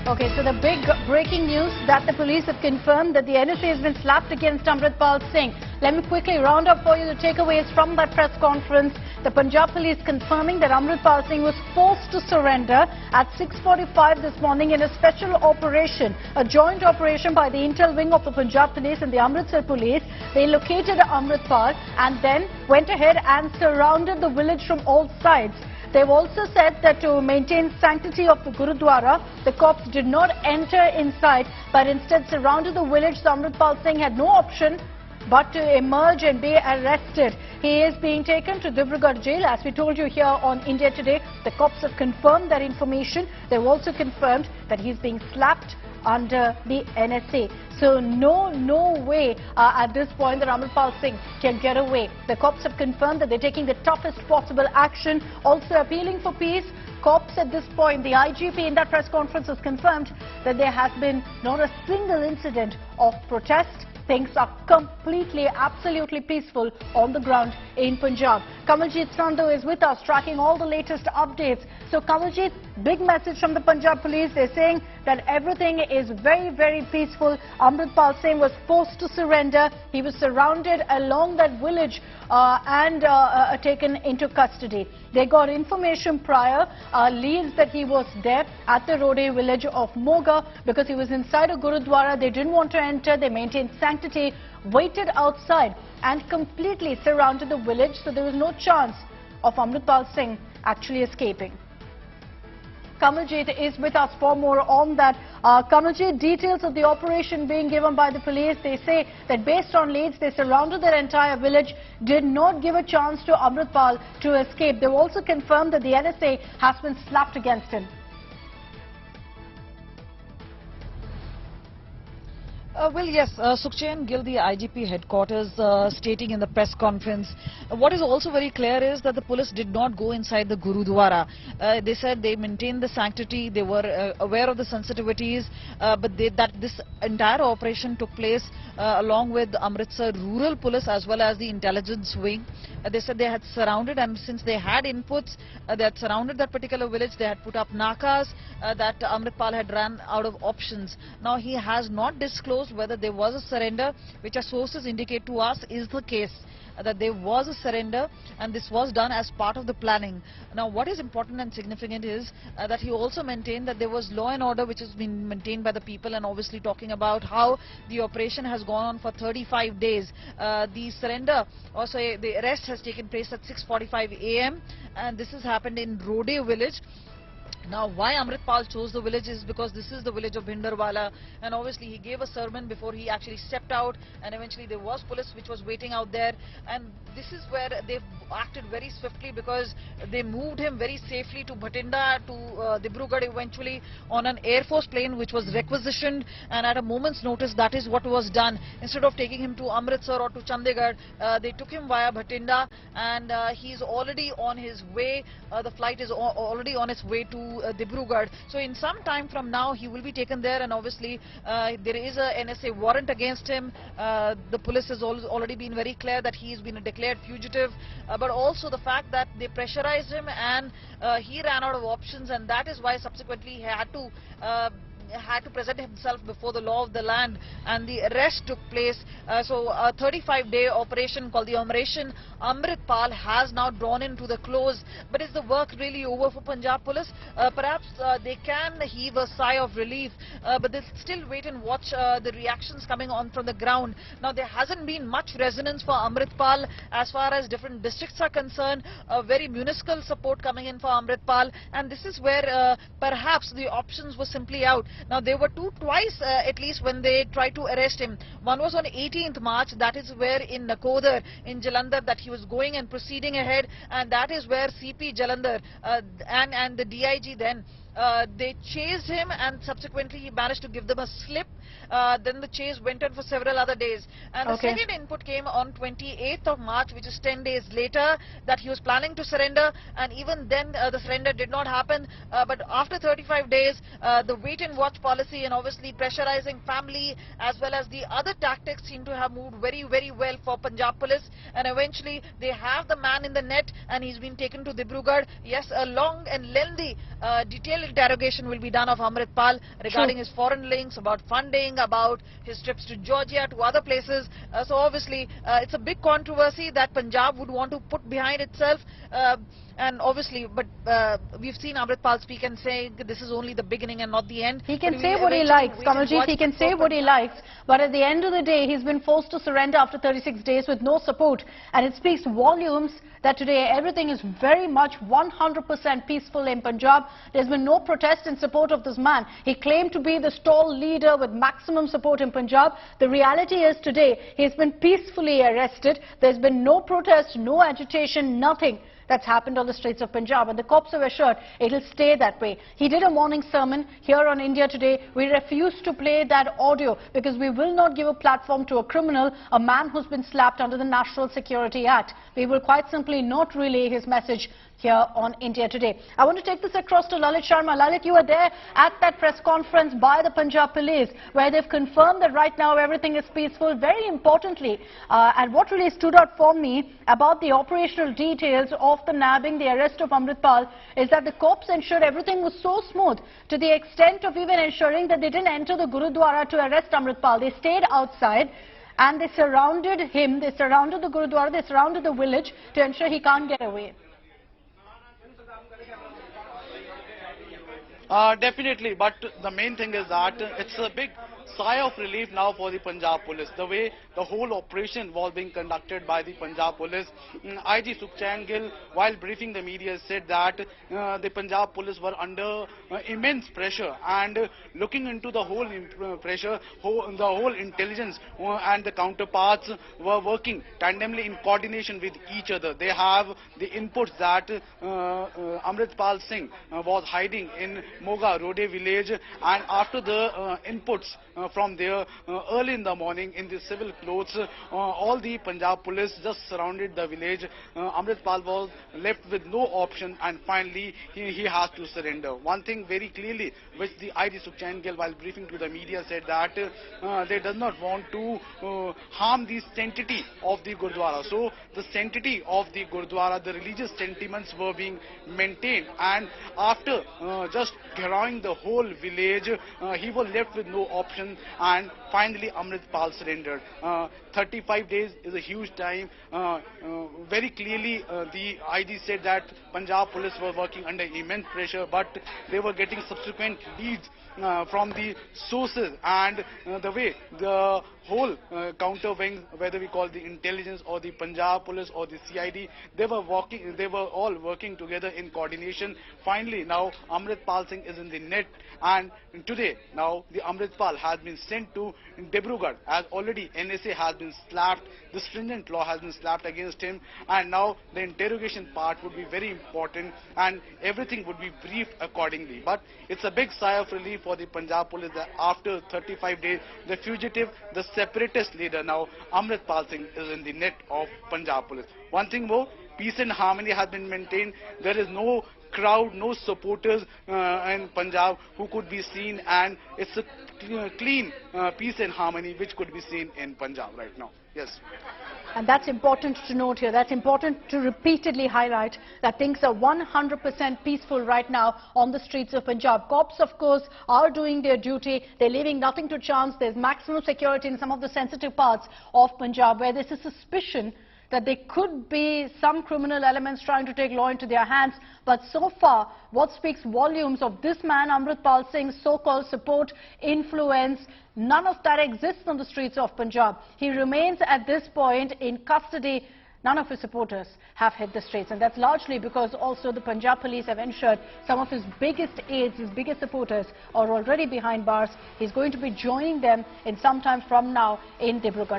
Okay, so the big breaking news that the police have confirmed that the NSA has been slapped against Amritpal Singh. Let me quickly round up for you the takeaways from that press conference. The Punjab police confirming that Amritpal Singh was forced to surrender at 6:45 this morning in a special operation, a joint operation by the intel wing of the Punjab police and the Amritsar police. They located Amritpal and then went ahead and surrounded the village from all sides. They've also said that to maintain sanctity of the Gurudwara, the cops did not enter inside but instead surrounded the village. So Amritpal Singh had no option but to emerge and be arrested. He is being taken to Dibrugarh jail. As we told you here on India Today, the cops have confirmed that information. They've also confirmed that he's being slapped under the NSA. So no way at this point that Amritpal Singh can get away. The cops have confirmed that they're taking the toughest possible action, also appealing for peace. Cops at this point, the IGP in that press conference has confirmed that there has been not a single incident of protest. Things are completely, absolutely peaceful on the ground in Punjab. Kamaljeet Sandhu is with us, tracking all the latest updates. So Kamaljeet, big message from the Punjab police. They're saying that everything is very, very peaceful. Amritpal Singh was forced to surrender. He was surrounded along that village and taken into custody. They got information prior, leads that he was there at the Rode village of Moga because he was inside a Gurudwara. They didn't want to enter. They maintained sanctity, waited outside and completely surrounded the village. So there was no chance of Amritpal Singh actually escaping. Kamaljeet is with us for more on that. Kamaljeet, details of the operation being given by the police. They say that based on leads, they surrounded their entire village, did not give a chance to Amritpal to escape. They also confirmed that the NSA has been slapped against him. Well, yes, Sukhchand Gill, the IGP headquarters, stating in the press conference. What is also very clear is that the police did not go inside the Gurudwara. They said they maintained the sanctity, they were aware of the sensitivities, but that this entire operation took place along with Amritsar Rural Police as well as the intelligence wing. They said they had surrounded, and since they had inputs, they had surrounded that particular village, they had put up nakas, that Amritpal had ran out of options. Now he has not disclosed whether there was a surrender, which our sources indicate to us is the case, that there was a surrender and this was done as part of the planning. Now what is important and significant is that he also maintained that there was law and order which has been maintained by the people, and obviously talking about how the operation has gone on for 35 days. The surrender, also the arrest has taken place at 6:45 a.m. and this has happened in Rode village. Now, why Amritpal chose the village is because this is the village of Bhindarwala, and obviously he gave a sermon before he actually stepped out, and eventually there was police which was waiting out there, and this is where they've acted very swiftly because they moved him very safely to Bhatinda, to Dibrugarh eventually on an Air Force plane which was requisitioned, and at a moment's notice that is what was done. Instead of taking him to Amritsar or to Chandigarh, they took him via Bhatinda, and he's already on his way. The flight is already on its way to Dibrugarh. So in some time from now he will be taken there, and obviously there is a NSA warrant against him. The police has already been very clear that he has been a declared fugitive, but also the fact that they pressurized him and he ran out of options, and that is why subsequently he had to present himself before the law of the land, and the arrest took place. So a 35-day operation called the Operation Amritpal has now drawn into the close. But is the work really over for Punjab police? Perhaps they can heave a sigh of relief, but they'll still wait and watch the reactions coming on from the ground. Now there hasn't been much resonance for Amritpal as far as different districts are concerned. Very municipal support coming in for Amritpal, and this is where perhaps the options were simply out. Now there were twice at least when they tried to arrest him. One was on 18th March, that is where in Nakodar in Jalandhar that he was going and proceeding ahead, and that is where CP Jalandhar and the DIG then they chased him, and subsequently he managed to give them a slip, Then the chase went on for several other days. And the second input came on 28th of March, which is 10 days later, that he was planning to surrender. And even then, the surrender did not happen. But after 35 days, the wait-and-watch policy and obviously pressurizing family as well as the other tactics seem to have moved very, very well for Punjab Police. And eventually, they have the man in the net and he's been taken to Dibrugarh. Yes, a long and lengthy detailed interrogation will be done of Amritpal regarding his foreign links, about funding, about his trips to Georgia, to other places. So obviously, it's a big controversy that Punjab would want to put behind itself. And obviously, but we've seen Amritpal speak and say this is only the beginning and not the end. He can say what he likes, Kamaljeet, he can say what he likes, but at the end of the day, he's been forced to surrender after 36 days with no support. And it speaks volumes that today everything is very much 100% peaceful in Punjab. There's been no protest in support of this man. He claimed to be the stall leader with maximum support in Punjab. The reality is today, he's been peacefully arrested. There's been no protest, no agitation, nothing that's happened on the streets of Punjab, and the cops have assured it will stay that way. He did a morning sermon here on India Today. We refuse to play that audio because we will not give a platform to a criminal, a man who's been slapped under the National Security Act. We will quite simply not relay his message here on India Today. I want to take this across to Lalit Sharma. Lalit, you were there at that press conference by the Punjab Police where they've confirmed that right now everything is peaceful. Very importantly, and what really stood out for me about the operational details of the nabbing, the arrest of Amritpal, is that the cops ensured everything was so smooth to the extent of even ensuring that they didn't enter the Gurudwara to arrest Amritpal. They stayed outside and they surrounded him, they surrounded the Gurudwara, they surrounded the village to ensure he can't get away. Definitely, but the main thing is that it's a big sigh of relief now for the Punjab Police. The way the whole operation was being conducted by the Punjab Police. IG Sukhchand Gill, while briefing the media, said that the Punjab Police were under immense pressure, and looking into the whole pressure, the whole intelligence and the counterparts were working tandemly in coordination with each other. They have the inputs that Amritpal Singh was hiding in Moga Rode village, and after the inputs from there early in the morning in the civil clothes, all the Punjab Police just surrounded the village. Amritpal was left with no option, and finally he has to surrender. One thing very clearly which the IG Sukhchand Gill, while briefing to the media, said that they does not want to harm the sanctity of the Gurdwara. So the sanctity of the Gurdwara, the religious sentiments were being maintained, and after just garrowing the whole village, he was left with no option, and finally Amritpal surrendered. 35 days is a huge time. Very clearly the IG said that Punjab Police were working under immense pressure, but they were getting subsequent leads from the sources, and the way the whole counter wing, whether we call the intelligence or the Punjab Police or the CID, they were all working together in coordination. Finally now Amritpal Singh is in the net, and today now the Amritpal has been sent to Dibrugarh, as already NSA has been slapped, the stringent law has been slapped against him, and now the interrogation part would be very important and everything would be briefed accordingly. But it's a big sigh of relief for the Punjab Police that after 35 days, the fugitive, the separatist leader now, Amritpal Singh, is in the net of Punjab Police. One thing more, peace and harmony has been maintained. There is no crowd, no supporters in Punjab who could be seen, and it's a clean peace and harmony which could be seen in Punjab right now. Yes. And that's important to note here. That's important to repeatedly highlight that things are 100% peaceful right now on the streets of Punjab. Cops, of course, are doing their duty. They're leaving nothing to chance. There's maximum security in some of the sensitive parts of Punjab where there's a suspicion that there could be some criminal elements trying to take law into their hands. But so far, what speaks volumes of this man, Amritpal Singh's so-called support, influence, none of that exists on the streets of Punjab. He remains at this point in custody. None of his supporters have hit the streets, and that's largely because also the Punjab Police have ensured some of his biggest aides, his biggest supporters are already behind bars. He's going to be joining them in some time from now in Dibrugarh.